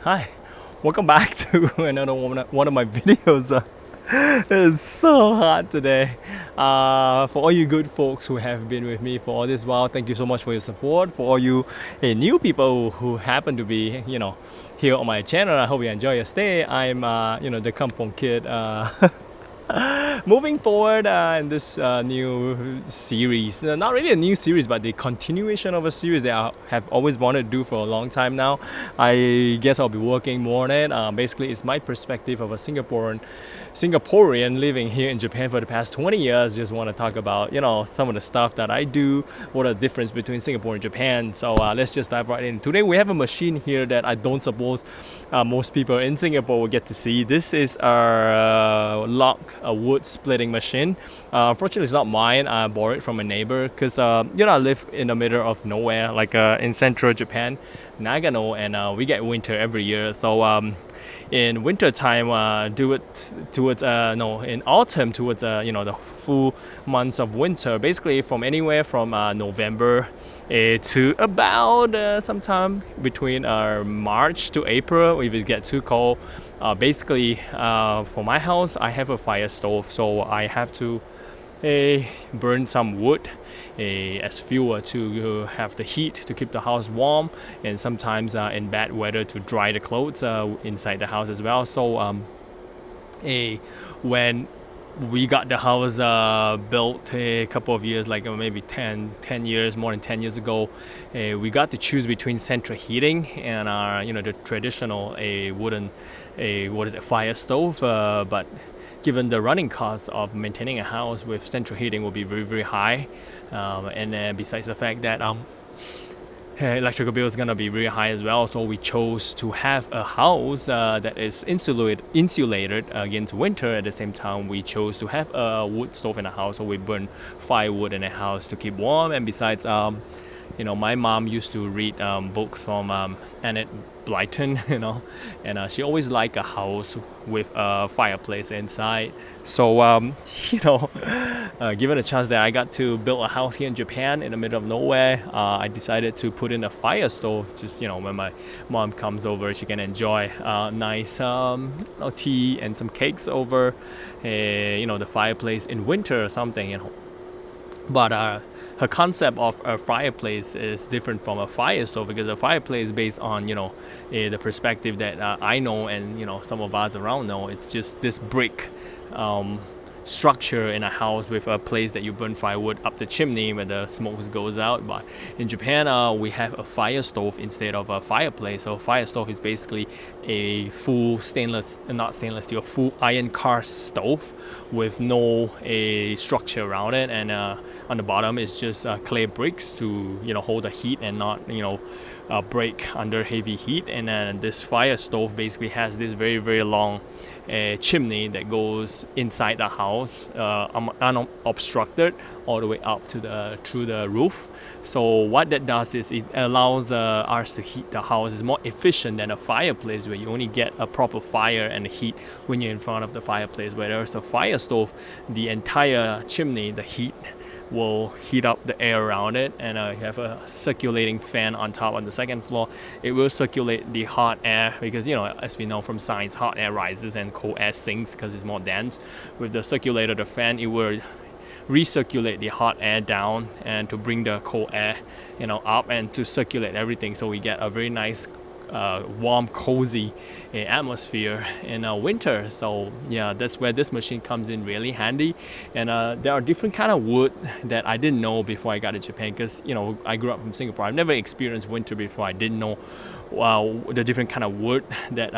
Hi, welcome back to another one of my videos. It's so hot today. For all you good folks who have been with me for all this while, thank you so much for your support. For all you new people who happen to be, here on my channel, I hope you enjoy your stay. I'm, the Kampong kid. Moving forward in this new series, not really a new series, but the continuation of a series that I have always wanted to do for a long time now. I guess I'll be working more on it. Basically, it's my perspective of a Singaporean living here in Japan for the past 20 years. Just want to talk about, some of the stuff that I do, what are the difference between Singapore and Japan. So let's just dive right in. Today we have a machine here that I don't suppose most people in Singapore will get to see. This is our a wood splitting machine. Unfortunately, it's not mine. I borrowed it from a neighbor because I live in the middle of nowhere, like in central Japan, Nagano, and we get winter every year. So in winter time, in autumn towards the full months of winter, basically from anywhere from November to about sometime between March to April if it gets too cold. Basically, for my house, I have a fire stove, so I have to burn some wood as fuel to have the heat to keep the house warm, and sometimes in bad weather to dry the clothes inside the house as well. So when we got the house built a couple of years, like maybe 10 years, more than 10 years ago, we got to choose between central heating and the traditional wooden fire stove. But given the running costs of maintaining a house with central heating will be very, very high, and besides the fact that electrical bill is gonna be really high as well, so we chose to have a house that is insulated against winter. At the same time, we chose to have a wood stove in the house, so we burn firewood in the house to keep warm. And besides, my mom used to read books from Annette Blyton, and she always liked a house with a fireplace inside. So, given a chance that I got to build a house here in Japan in the middle of nowhere, I decided to put in a fire stove. Just when my mom comes over, she can enjoy nice tea and some cakes over, the fireplace in winter or something. But her concept of a fireplace is different from a fire stove, because a fireplace is based on the perspective that I know, and some of us around know. It's just this brick structure in a house with a place that you burn firewood up the chimney where the smoke goes out. But in Japan, we have a fire stove instead of a fireplace. So a fire stove is basically a full not stainless steel, full iron cast stove with no structure around it, and on the bottom is just clay bricks to hold the heat and not break under heavy heat. And then this fire stove basically has this very, very long chimney that goes inside the house, unobstructed, all the way up to through the roof. So what that does is it allows us to heat the house. It's more efficient than a fireplace, where you only get a proper fire and heat when you're in front of the fireplace. Whereas a fire stove, the entire chimney, the heat will heat up the air around it, and you have a circulating fan on top on the second floor. It will circulate the hot air, because as we know from science, hot air rises and cold air sinks because it's more dense. With the circulator, the fan, it will recirculate the hot air down and to bring the cold air up and to circulate everything, so we get a very nice warm, cozy atmosphere in winter. So yeah, that's where this machine comes in really handy. And there are different kind of wood that I didn't know before I got to Japan, because I grew up in Singapore. I've never experienced winter before. I didn't know the different kind of wood that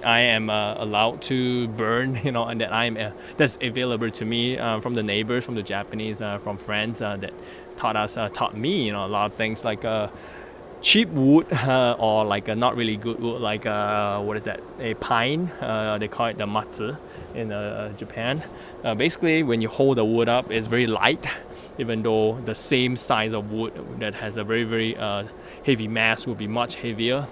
I am allowed to burn, and that that's available to me from the neighbors, from the Japanese, from friends that taught me a lot of things, like cheap wood or like a not really good wood, like what is that, a pine, they call it the matsu in Japan. Basically, when you hold the wood up, it's very light, even though the same size of wood that has a very, very heavy mass will be much heavier.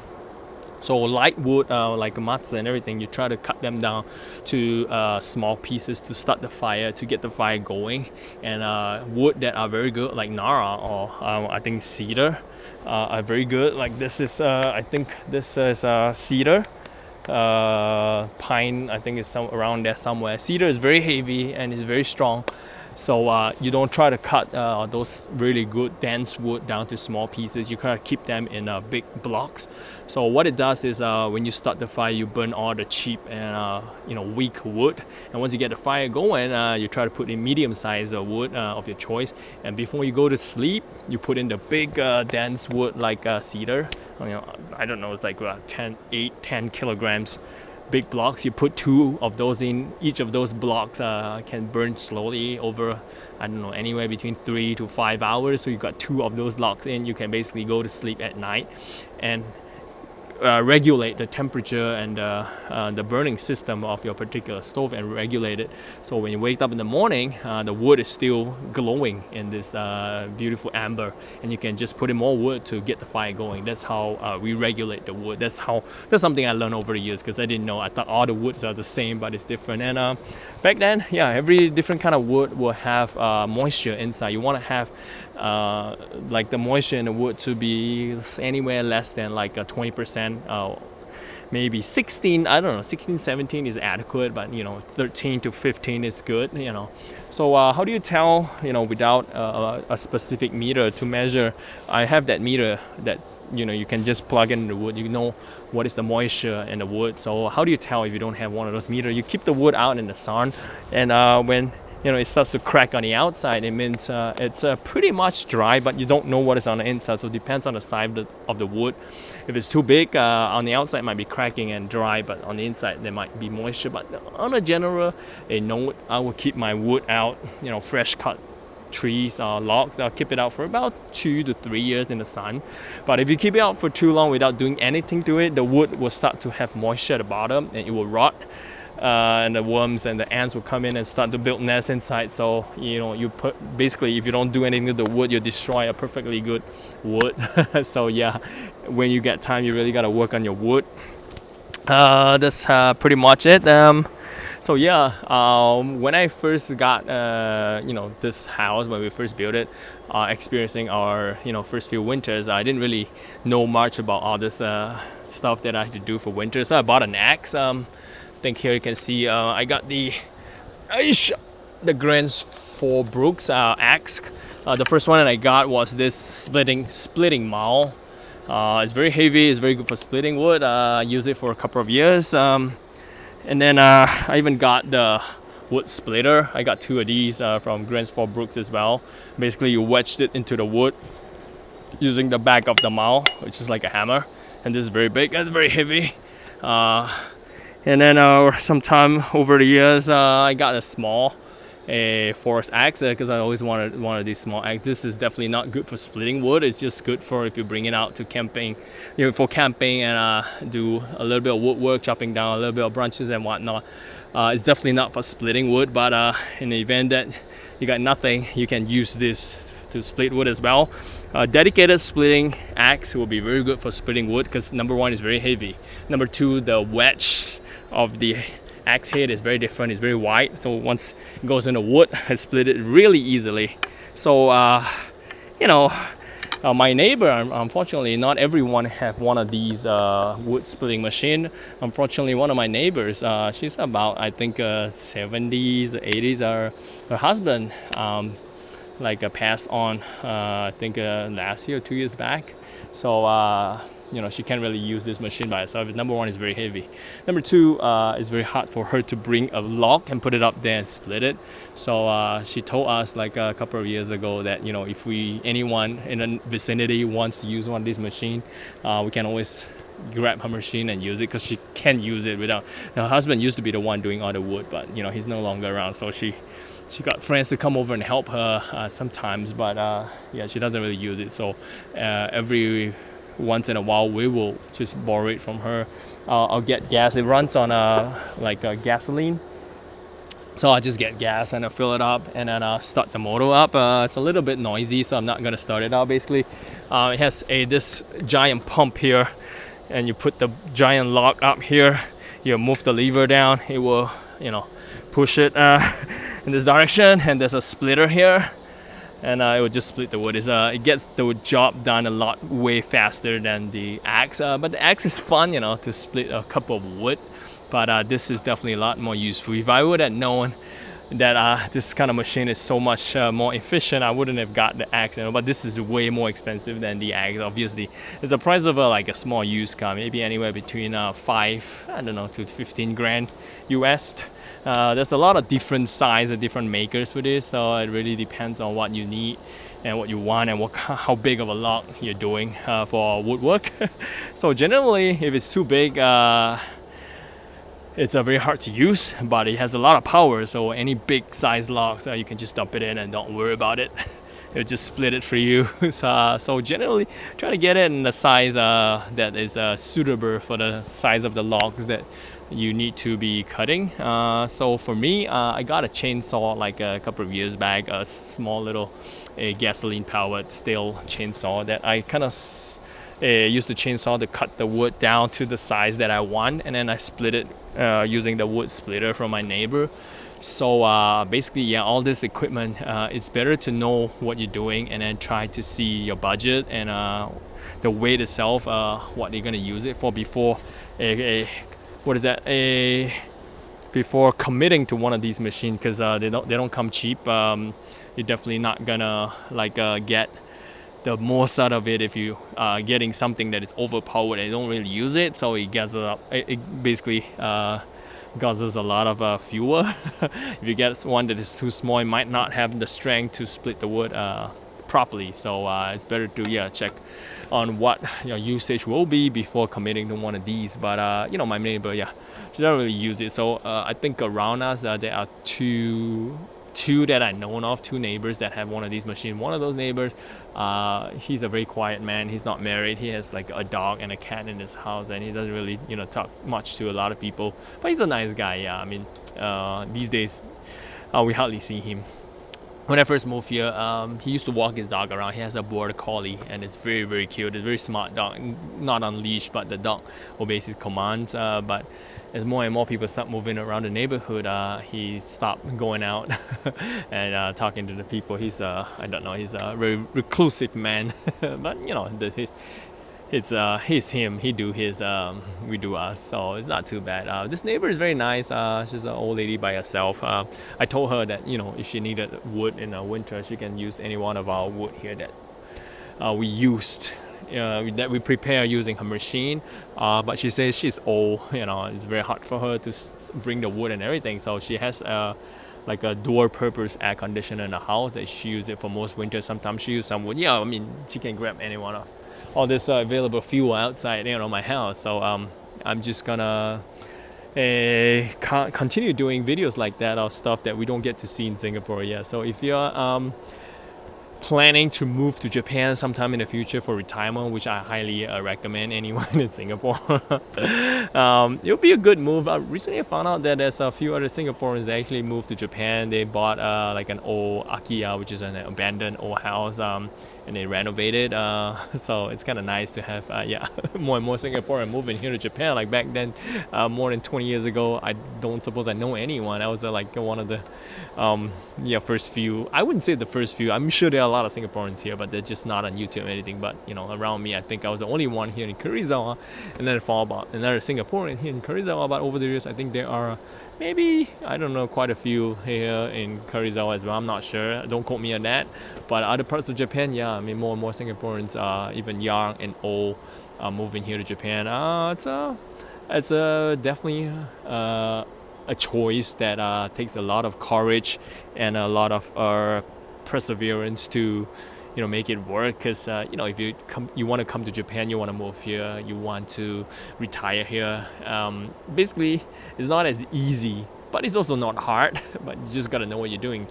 So light wood, like matsu and everything, you try to cut them down to small pieces to start the fire, to get the fire going. And wood that are very good, like nara or I think cedar, are very good. Like this is, I think this is cedar, pine. I think it's some around there somewhere. Cedar is very heavy and is very strong. So you don't try to cut those really good dense wood down to small pieces. You kind of keep them in big blocks. So what it does is when you start the fire, you burn all the cheap and weak wood. And once you get the fire going, you try to put in medium-sized wood of your choice. And before you go to sleep, you put in the big dense wood like cedar. I don't know, it's like 10 kilograms. Big blocks. You put 2 of those in. Each of those blocks can burn slowly over, I don't know, anywhere between 3 to 5 hours. So you got 2 of those logs in. You can basically go to sleep at night and regulate the temperature and the burning system of your particular stove and regulate it. So when you wake up in the morning, the wood is still glowing in this beautiful amber, and you can just put in more wood to get the fire going. That's how we regulate the wood. That's something I learned over the years, because I didn't know. I thought all the woods are the same, but it's different. And back then, yeah, every different kind of wood will have moisture inside. You want to have like the moisture in the wood to be anywhere less than like 20%, maybe 16, I don't know, 16, 17 is adequate, but 13 to 15 is good. So how do you tell, without a specific meter to measure? I have that meter that you can just plug in the wood. You know what is the moisture in the wood. So how do you tell if you don't have one of those meters? You keep the wood out in the sun, and when it starts to crack on the outside, it means it's pretty much dry, but you don't know what is on the inside. So it depends on the size of the wood. If it's too big, on the outside it might be cracking and dry, but on the inside there might be moisture. But on a general note, I will keep my wood out, fresh cut trees or logs. I'll keep it out for about 2 to 3 years in the sun. But if you keep it out for too long without doing anything to it, the wood will start to have moisture at the bottom and it will rot. And the worms and the ants will come in and start to build nests inside. So you put, basically, if you don't do anything to the wood, you destroy a perfectly good wood. So yeah, when you get time, you really gotta work on your wood. That's pretty much it. So yeah, when I first got this house, when we first built it, experiencing our first few winters, I didn't really know much about all this stuff that I had to do for winter. So I bought an axe. I think here you can see I got the Grants 4 Brooks axe. The first one that I got was this splitting maul. It's very heavy. It's very good for splitting wood. I used it for a couple of years. And then I even got the wood splitter. I got 2 of these from Grants 4 Brooks as well. Basically, you wedged it into the wood using the back of the maul, which is like a hammer. And this is very big and very heavy. And then sometime over the years, I got a small forest axe because I always wanted one of these small axes. This is definitely not good for splitting wood. It's just good for if you bring it out to camping, for camping and do a little bit of woodwork, chopping down a little bit of branches and whatnot. It's definitely not for splitting wood, but in the event that you got nothing, you can use this to split wood as well. Dedicated splitting axe will be very good for splitting wood because number 1 is very heavy. Number 2, the wedge of the axe head is very different. It's very wide, so once it goes in the wood, I split it really easily. So my neighbor, unfortunately, not everyone have one of these wood splitting machine. Unfortunately, one of my neighbors, she's about, I think, 70s, 80s. Her husband passed on, I think last year, 2 years back. So she can't really use this machine by herself. Number 1 is very heavy. Number 2, it's very hard for her to bring a log and put it up there and split it. So she told us like a couple of years ago that if anyone in the vicinity wants to use one of these machines, we can always grab her machine and use it because she can't use it without. Her husband used to be the one doing all the wood, but he's no longer around. So she got friends to come over and help her sometimes, but yeah, she doesn't really use it. So every once in a while we will just borrow it from her. I'll get gas. It runs on gasoline, so I'll just get gas and I'll fill it up and then start the motor up. It's a little bit noisy, so I'm not gonna start it out. Basically, it has this giant pump here, and you put the giant log up here. You move the lever down, it will push it in this direction, and there's a splitter here. and it would just split the wood. It gets the job done a lot way faster than the axe. But the axe is fun, to split a cup of wood. But this is definitely a lot more useful. If I would have known that this kind of machine is so much more efficient, I wouldn't have got the axe. But this is way more expensive than the axe. Obviously, it's the price of like a small used car, maybe anywhere between 5, I don't know, to 15 grand US. There's a lot of different size and different makers for this, so it really depends on what you need and what you want and how big of a log you're doing for woodwork. So generally, if it's too big, it's very hard to use, but it has a lot of power, so any big size logs, you can just dump it in and don't worry about it. It'll just split it for you. So generally, try to get it in the size that is suitable for the size of the logs that you need to be cutting. So for me, I got a chainsaw like a couple of years back, a small little gasoline powered steel chainsaw that I kind of used the chainsaw to cut the wood down to the size that I want, and then I split it using the wood splitter from my neighbor. So basically, yeah, all this equipment, it's better to know what you're doing and then try to see your budget and the weight itself, what you're gonna use it for before before committing to one of these machines, because they don't come cheap. You're definitely not gonna get the most out of it if you are getting something that is overpowered and you don't really use it. So it gets it basically guzzles a lot of fuel. If you get one that is too small, it might not have the strength to split the wood properly. So it's better to check on what your usage will be before committing to one of these. But my neighbor, she doesn't really use it. So I think around us there are two that I know of, two neighbors that have one of these machines. One of those neighbors, he's a very quiet man. He's not married. He has like a dog and a cat in his house, and he doesn't really talk much to a lot of people. But he's a nice guy. Yeah, I mean, these days we hardly see him. When I first moved here, he used to walk his dog around. He has a border collie, and it's very, very cute. It's a very smart dog, not on leash, but the dog obeys his commands. But as more and more people start moving around the neighborhood, he stopped going out and talking to the people. He's I don't know, he's a very reclusive man. But he's him. He do his, we do us. So it's not too bad. This neighbor is very nice. She's an old lady by herself. I told her that if she needed wood in the winter, she can use any one of our wood here that we used. That we prepare using her machine, but she says she's old. It's very hard for her to bring the wood and everything. So she has like a dual-purpose air conditioner in the house that she uses it for most winters. Sometimes she uses some wood. Yeah, I mean, she can grab any one of all this available fuel outside, my house. So I'm just gonna continue doing videos like that, or stuff that we don't get to see in Singapore yet. So if you're planning to move to Japan sometime in the future for retirement, which I highly recommend anyone in Singapore, it'll be a good move. Recently I found out that there's a few other Singaporeans that actually moved to Japan. They bought like an old akiya, which is an abandoned old house, and they renovated. So it's kind of nice to have more and more Singaporeans moving here to Japan. Like back then, more than 20 years ago, I don't suppose I know anyone. I was like one of the first few. I wouldn't say the first few. I'm sure there are a lot of Singaporeans here, but they're just not on YouTube or anything. But around me, I think I was the only one here in Kurizawa, and then followed by another Singaporean here in Kurizawa. But over the years, I think there are maybe, I don't know, quite a few here in Kurizawa as well. I'm not sure. Don't quote me on that. But other parts of Japan, I mean, more and more Singaporeans, even young and old, are moving here to Japan. It's definitely a choice that takes a lot of courage and a lot of perseverance to make it work. Because if you want to come to Japan, you want to move here, you want to retire here, basically it's not as easy, but it's also not hard. But you just gotta know what you're doing.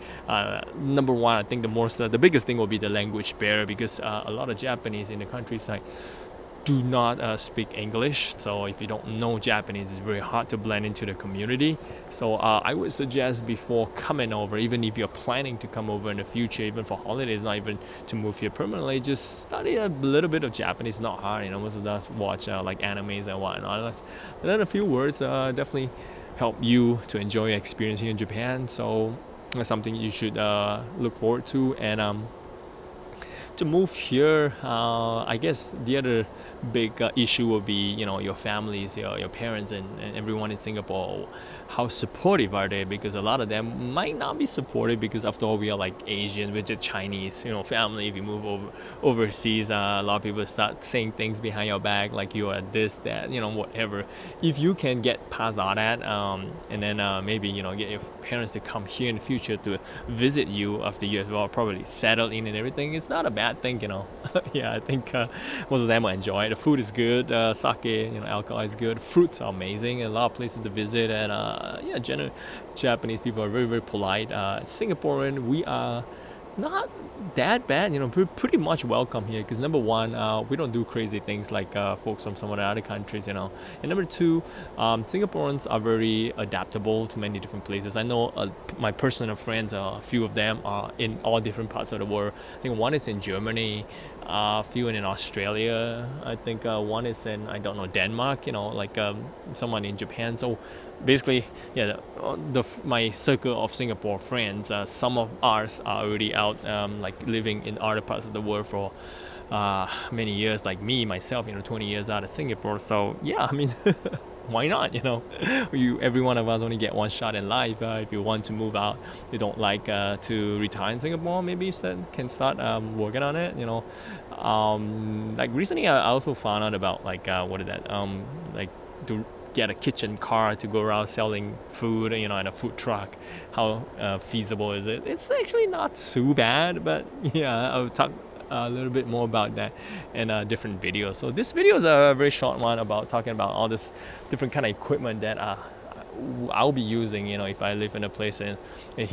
Number one, I think the biggest thing will be the language barrier, because a lot of Japanese in the countryside do not speak English. So if you don't know Japanese, it's very hard to blend into the community. So I would suggest before coming over, even if you're planning to come over in the future, even for holidays, not even to move here permanently, just study a little bit of Japanese. It's not hard. Most of us watch like animes and whatnot. And then a few words definitely help you to enjoy your experience here in Japan. So that's something you should look forward to. And to move here, I guess the other big issue will be, your families, your parents, and everyone in Singapore. How supportive are they? Because a lot of them might not be supportive because after all we are like Asian, we're just Chinese, family. If you move overseas, a lot of people start saying things behind your back like you are this, that, whatever. If you can get past all that, and then maybe get your parents to come here in the future to visit you after you as well, probably settled in and everything, it's not a bad thing. Yeah, I think most of them will enjoy it. The food is good, sake, alcohol is good, fruits are amazing, a lot of places to visit, and yeah, generally Japanese people are very, very polite. Singaporean, we are not that bad, pretty much welcome here because number one, we don't do crazy things like folks from some of the other countries, and number two, Singaporeans are very adaptable to many different places. I know my personal friends, a few of them are in all different parts of the world. I think one is in Germany, a few in Australia. I think one is in, I don't know, Denmark, like someone in Japan. So basically, yeah, my circle of Singapore friends, some of ours are already out, like living in other parts of the world for many years, like me myself, 20 years out of Singapore. So yeah, I mean, why not? Every one of us only get one shot in life. If you want to move out, you don't like to retire in Singapore, maybe you can start working on it. Like recently, I also found out about like what is that? Like to get a kitchen car to go around selling food, in a food truck. How feasible is it? It's actually not too bad, but yeah, I'll talk a little bit more about that in a different video. So this video is a very short one about talking about all this different kind of equipment that I'll be using, if I live in a place here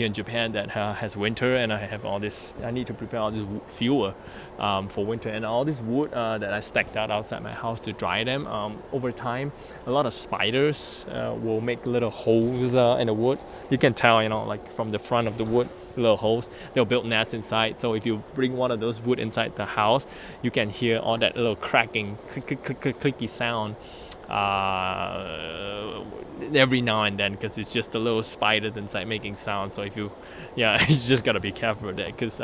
in Japan that has winter, and I have all this, I need to prepare all this fuel for winter, and all this wood that I stacked out outside my house to dry them. Over time, a lot of spiders will make little holes in the wood. You can tell, like from the front of the wood, little holes. They'll build nests inside. So if you bring one of those wood inside the house, you can hear all that little cracking, clicky sound every now and then, because it's just the little spiders inside making sound. So if you just gotta be careful with that, because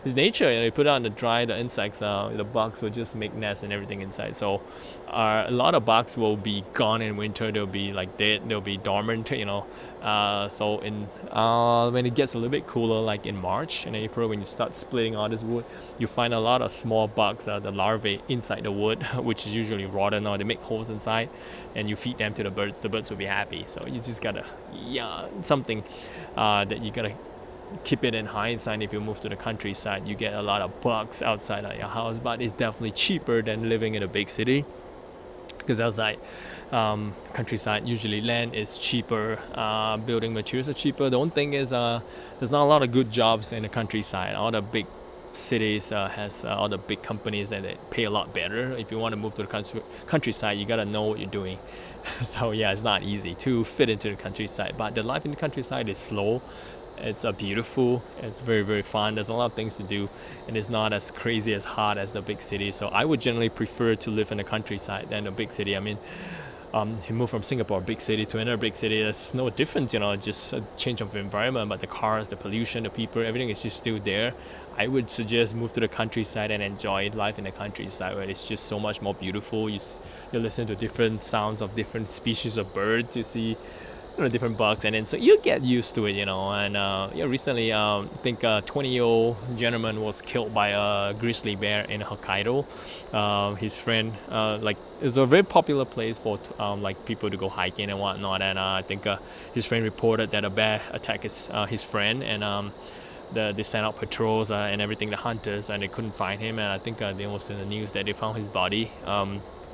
it's nature. You put it on the dry, the insects, the bugs will just make nests and everything inside. So a lot of bugs will be gone in winter. They'll be like dead. They'll be dormant. So when it gets a little bit cooler, like in March and April, when you start splitting all this wood, you find a lot of small bugs, the larvae inside the wood, which is usually rotten, or they make holes inside, and you feed them to the birds. The birds will be happy. So you just gotta, something that you gotta keep it in hindsight. If you move to the countryside, you get a lot of bugs outside of your house, but it's definitely cheaper than living in a big city, because outside countryside, usually land is cheaper, building materials are cheaper. The only thing is there's not a lot of good jobs in the countryside. All the big cities has all the big companies that they pay a lot better. If you want to move to the countryside, you gotta know what you're doing. So yeah, it's not easy to fit into the countryside, but the life in the countryside is slow. It's beautiful. It's very, very fun. There's a lot of things to do, and it's not as crazy as hot as the big city. So I would generally prefer to live in the countryside than the big city. I mean, you move from Singapore, big city, to another big city, there's no difference, just a change of environment, but the cars, the pollution, the people, everything is just still there. I would suggest move to the countryside and enjoy life in the countryside, where it's just so much more beautiful. You listen to different sounds of different species of birds, you see different bugs, and then so you get used to it, and recently I think a 20-year-old gentleman was killed by a grizzly bear in Hokkaido. His friend, like, it's a very popular place for like people to go hiking and whatnot, and I think his friend reported that a bear attacked his friend, and they sent out patrols and everything, the hunters, and they couldn't find him, and I think there was in the news that they found his body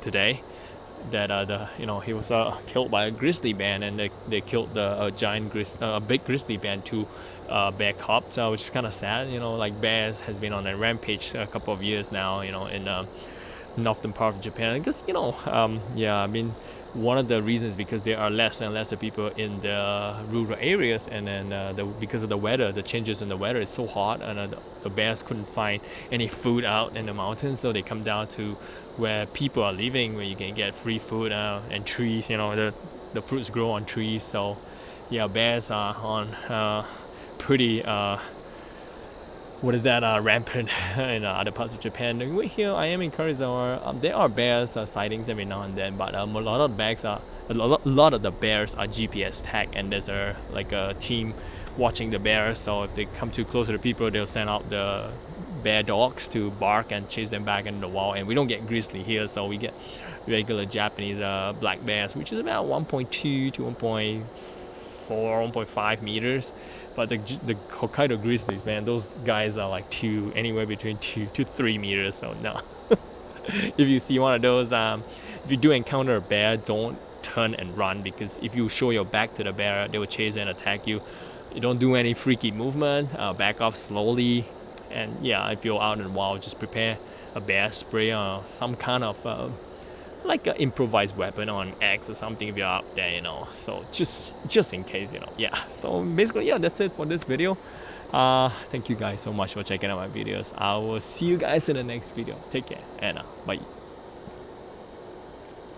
today, that he was killed by a grizzly bear, and they killed the big grizzly bear, two bear cubs, which is kind of sad. Like bears has been on a rampage a couple of years now, in northern part of Japan, because I mean, one of the reasons because there are less and less people in the rural areas, and then because of the weather, the changes in the weather is so hot, and the bears couldn't find any food out in the mountains, so they come down to where people are living, where you can get free food and trees. The fruits grow on trees. So yeah, bears are on pretty what is that rampant in other parts of Japan. Here I am in Karizawa. There are bears sightings every now and then, but a lot of the bears are lot of the bears are GPS tagged, and there's a team watching the bears. So if they come too close to the people, they'll send out the bear dogs to bark and chase them back into the wild. And we don't get grizzly here, so we get regular Japanese black bears, which is about 1.2 to 1.4, 1.5 meters. But the Hokkaido grizzlies, man, those guys are like anywhere between 2 to 3 meters. So no, if you see one of those, if you do encounter a bear, don't turn and run, because if you show your back to the bear, they will chase and attack you. You don't do any freaky movement. Back off slowly, and yeah, if you're out in the wild, just prepare a bear spray or some kind of like an improvised weapon or an axe or something if you're out there, so just in case, yeah. So basically, yeah, that's it for this video. Thank you guys so much for checking out my videos. I will see you guys in the next video. Take care, and bye.